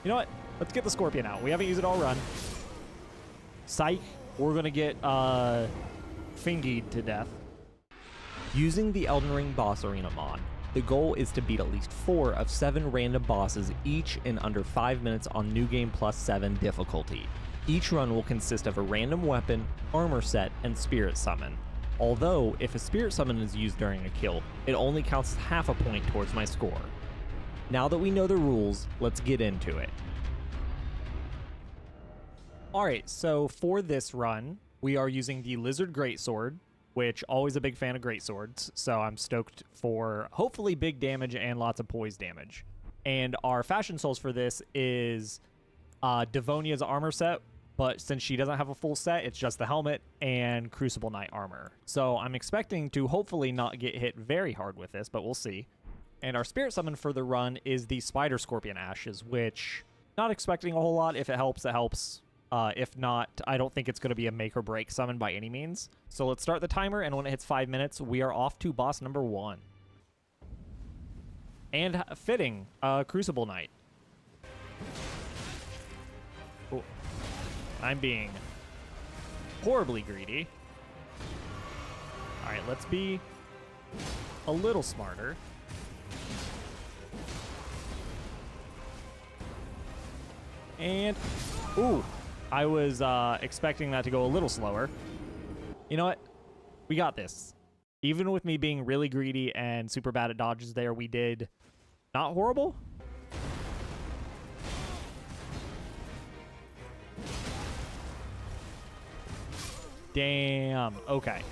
You know what? Let's get the Scorpion out. We haven't used it all run. Psych. We're going to get fingied to death. Using the Elden Ring Boss Arena mod, the goal is to beat at least 4 of 7 random bosses each in under 5 minutes on New Game Plus 7 difficulty. Each run will consist of a random weapon, armor set, and spirit summon. Although, if a spirit summon is used during a kill, it only counts half a point towards my score. Now that we know the rules, let's get into it. Alright, so for this run, we are using the Lizard Greatsword, which always a big fan of Greatswords, so I'm stoked for hopefully big damage and lots of poise damage. And our Fashion Souls for this is Devonia's armor set, but since she doesn't have a full set, it's just the helmet and Crucible Knight armor. So I'm expecting to hopefully not get hit very hard with this, but we'll see. And our Spirit Summon for the run is the Spider Scorpion Ashes, which not expecting a whole lot. If it helps, it helps. If not, I don't think it's going to be a make or break summon by any means. So let's start the timer, and when it hits 5 minutes, we are off to boss number 1. And fitting, Crucible Knight. Oh, I'm being horribly greedy. All right, let's be a little smarter. And, ooh, I was expecting that to go a little slower. You know what? We got this. Even with me being really greedy and super bad at dodges there, we did not horrible. Damn. Okay.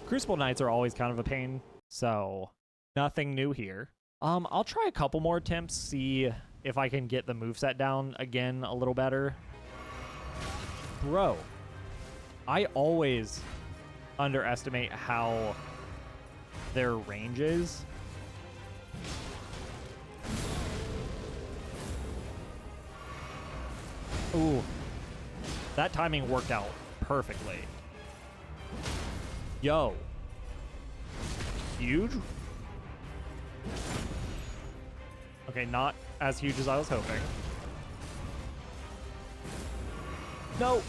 Crucible Knights are always kind of a pain, so nothing new here. I'll try a couple more attempts, see if I can get the moveset down again a little better. Bro, I always underestimate how their range is. Ooh, that timing worked out perfectly. Yo. Huge? Okay, not as huge as I was hoping. No.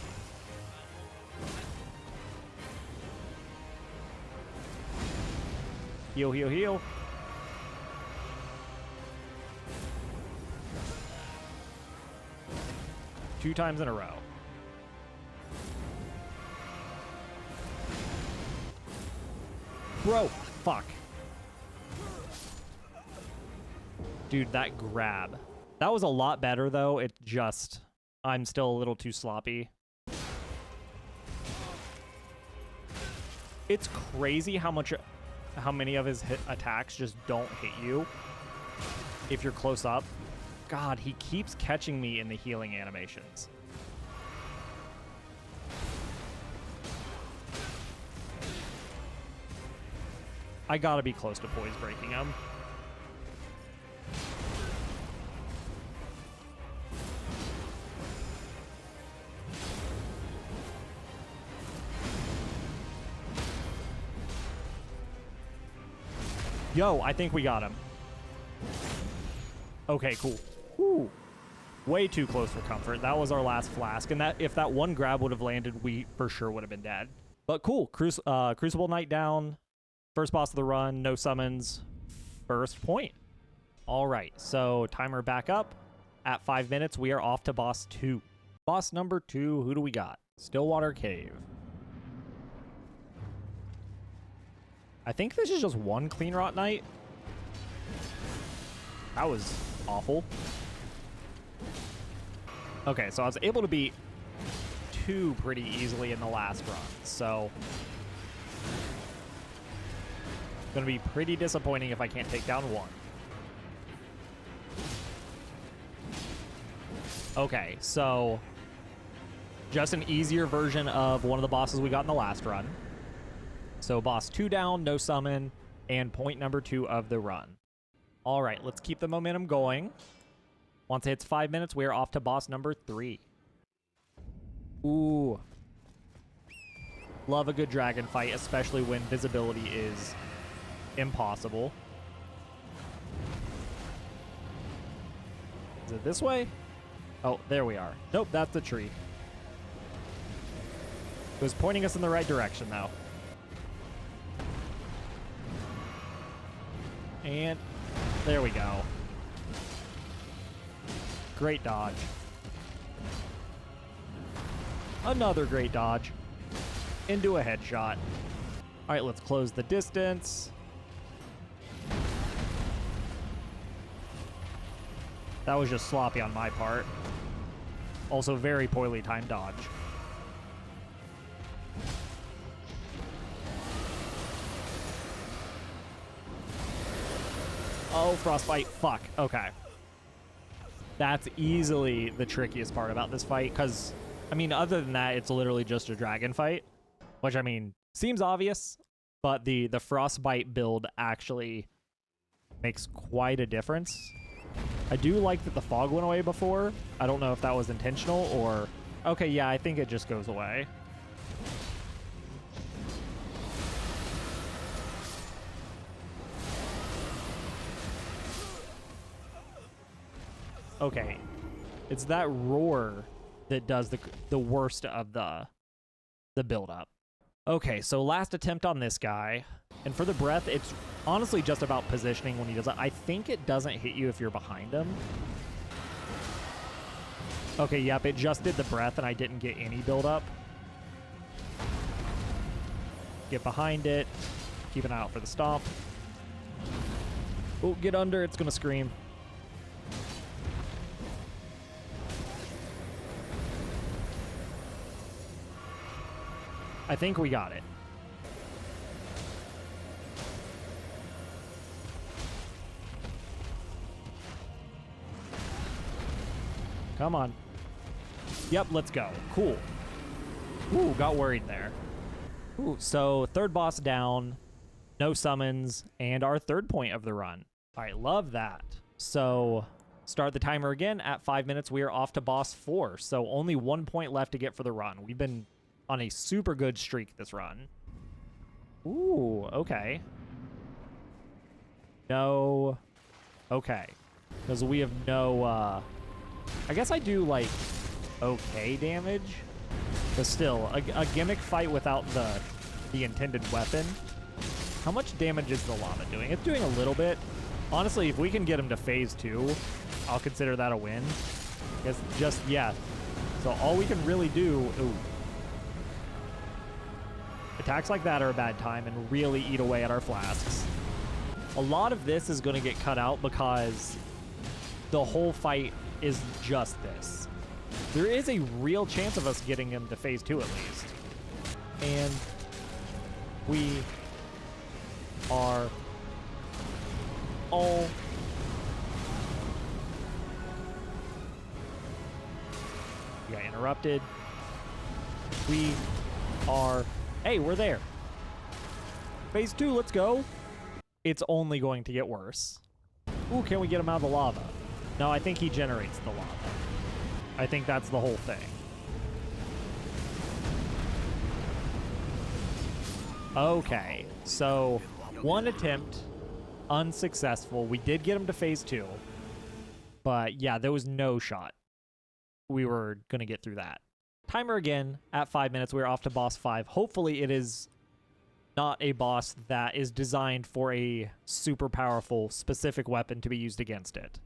Heal, heal, heal. Two times in a row. Bro, fuck. Dude, that grab. That was a lot better, though. It just... I'm still a little too sloppy. It's crazy how many of his attacks just don't hit you if you're close up. God, he keeps catching me in the healing animations. I gotta be close to poise breaking him. Yo, I think we got him. Okay, cool. Woo. Way too close for comfort. That was our last flask, and that if that one grab would have landed, we for sure would have been dead. But cool. Crucible Knight down. First boss of the run. No summons. First point. All right, so timer back up. At 5 minutes, we are off to boss 2. Boss number 2, who do we got? Stillwater Cave. I think this is just one Clean Rot Knight. That was awful. Okay, so I was able to beat 2 pretty easily in the last run, so it's going to be pretty disappointing if I can't take down 1. Okay, so just an easier version of one of the bosses we got in the last run. So boss 2 down, no summon, and point number 2 of the run. All right, let's keep the momentum going. Once it hits 5 minutes, we are off to boss number 3. Ooh. Love a good dragon fight, especially when visibility is impossible. Is it this way? Oh, there we are. Nope, that's the tree. It was pointing us in the right direction, though. And there we go. Great dodge. Another great dodge. Into a headshot. All right, let's close the distance. That was just sloppy on my part. Also very poorly timed dodge. Oh, frostbite. Fuck. Okay. That's easily the trickiest part about this fight, because, I mean, other than that, it's literally just a dragon fight, which, I mean, seems obvious, but the frostbite build actually makes quite a difference. I do like that the fog went away before. I don't know if that was intentional or... Okay, yeah, I think it just goes away. Okay, it's that roar that does the worst of the build-up. Okay, so last attempt on this guy. And for the breath, it's honestly just about positioning when he does it. I think it doesn't hit you if you're behind him. Okay, yep, it just did the breath and I didn't get any build-up. Get behind it. Keep an eye out for the stomp. Oh, get under, it's gonna scream. I think we got it. Come on. Yep, let's go. Cool. Ooh, got worried there. Ooh, so third boss down, no summons, and our third point of the run. All right, love that. So start the timer again at 5 minutes. We are off to boss 4. So only 1 point left to get for the run. We've been on a super good streak this run. Ooh, okay. No. Okay. Because we have no, I guess I do, like, okay damage. But still, a gimmick fight without the intended weapon. How much damage is the lava doing? It's doing a little bit. Honestly, if we can get him to phase 2, I'll consider that a win. It's just, yeah. So all we can really do... Ooh. Attacks like that are a bad time and really eat away at our flasks. A lot of this is going to get cut out because the whole fight is just this. There is a real chance of us getting him to phase 2 at least. And we are all... We got interrupted. We are... Hey, we're there. Phase 2, let's go. It's only going to get worse. Ooh, can we get him out of the lava? No, I think he generates the lava. I think that's the whole thing. Okay, so 1 attempt, unsuccessful. We did get him to phase 2. But yeah, there was no shot we were going to get through that. Timer again at 5 minutes. We're off to boss 5. Hopefully it is not a boss that is designed for a super powerful specific weapon to be used against it.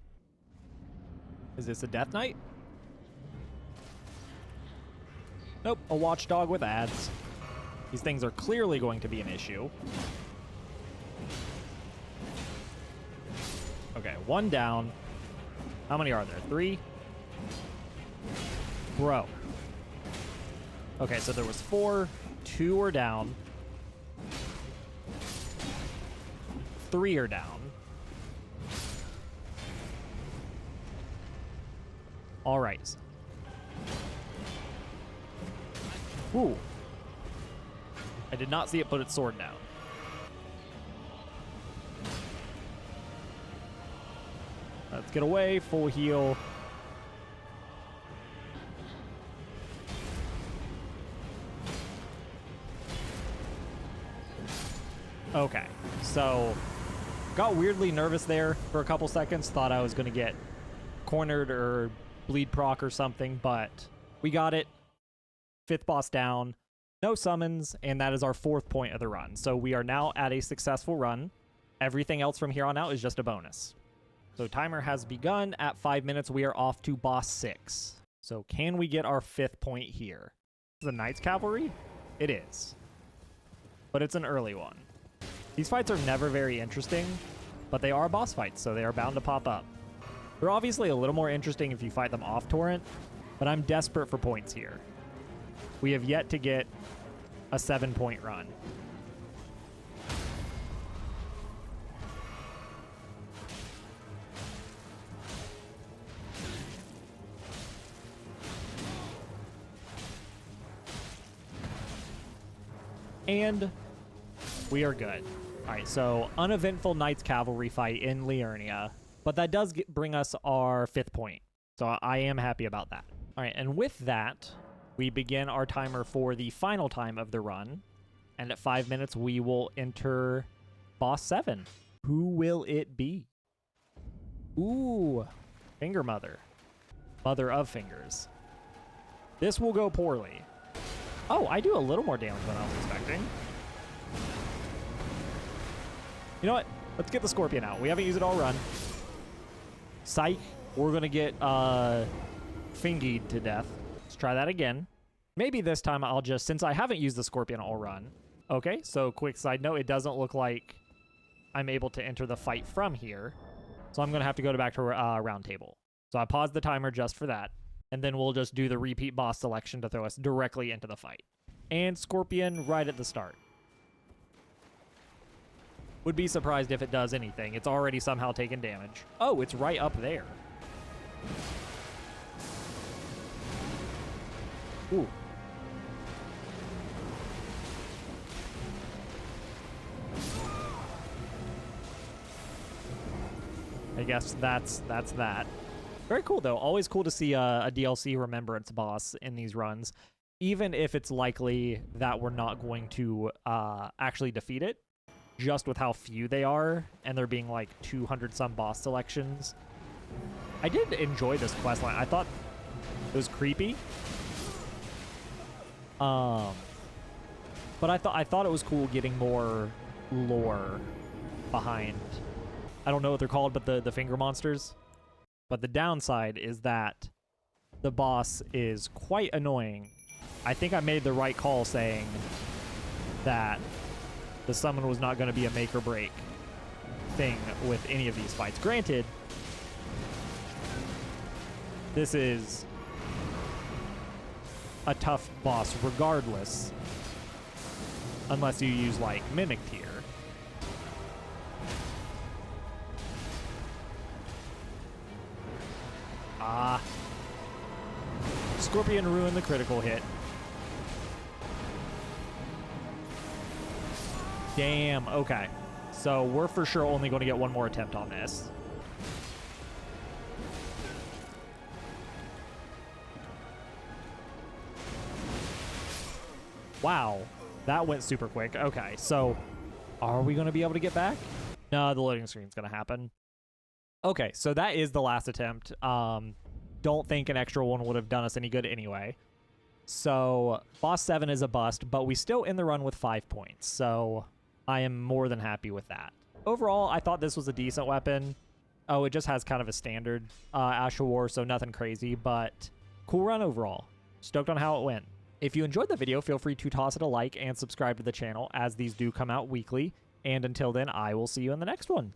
Is this a Death Knight? Nope, a watchdog with ads. These things are clearly going to be an issue. Okay, 1 down. How many are there? 3? Bro. Okay, so there was 4, 2 are down, 3 are down. All right. Ooh. I did not see it put its sword down. Let's get away, full heal. Okay, so got weirdly nervous there for a couple seconds. Thought I was going to get cornered or bleed proc or something, but we got it. 5th boss down, no summons, and that is our 4th point of the run. So we are now at a successful run. Everything else from here on out is just a bonus. So timer has begun. At 5 minutes, we are off to boss 6. So can we get our 5th point here? The Knights Cavalry? It is. But it's an early one. These fights are never very interesting, but they are boss fights, so they are bound to pop up. They're obviously a little more interesting if you fight them off torrent, but I'm desperate for points here. We have yet to get a 7-point run. And we are good. All right, so uneventful Knights Cavalry fight in Liurnia, but that does bring us our 5th point. So I am happy about that. All right, and with that, we begin our timer for the final time of the run. And at 5 minutes, we will enter boss 7. Who will it be? Ooh, Finger Mother. Mother of Fingers. This will go poorly. Oh, I do a little more damage than I was expecting. You know what? Let's get the Scorpion out. We haven't used it all run. Psych. We're going to get fingied to death. Let's try that again. Maybe this time I'll just, since I haven't used the Scorpion all run. Okay, so quick side note, it doesn't look like I'm able to enter the fight from here. So I'm going to have to go back to round table. So I paused the timer just for that. And then we'll just do the repeat boss selection to throw us directly into the fight. And Scorpion right at the start. Would be surprised if it does anything. It's already somehow taken damage. Oh, it's right up there. Ooh. I guess that's that. Very cool, though. Always cool to see a DLC Remembrance boss in these runs, even if it's likely that we're not going to actually defeat it, just with how few they are, and there being like 200-some boss selections. I did enjoy this questline. I thought it was creepy. But I thought it was cool getting more lore behind. I don't know what they're called, but the finger monsters. But the downside is that the boss is quite annoying. I think I made the right call saying that the summon was not going to be a make or break thing with any of these fights. Granted, this is a tough boss regardless, unless you use like Mimic Tier. Scorpion ruined the critical hit. Damn, okay. So we're for sure only going to get one more attempt on this. Wow, that went super quick. Okay, so are we going to be able to get back? No, the loading screen's going to happen. Okay, so that is the last attempt. Don't think an extra one would have done us any good anyway. So boss 7 is a bust, but we still in the run with 5 points. So I am more than happy with that. Overall, I thought this was a decent weapon. Oh, it just has kind of a standard Asher War, so nothing crazy, but cool run overall. Stoked on how it went. If you enjoyed the video, feel free to toss it a like and subscribe to the channel, as these do come out weekly. And until then, I will see you in the next one.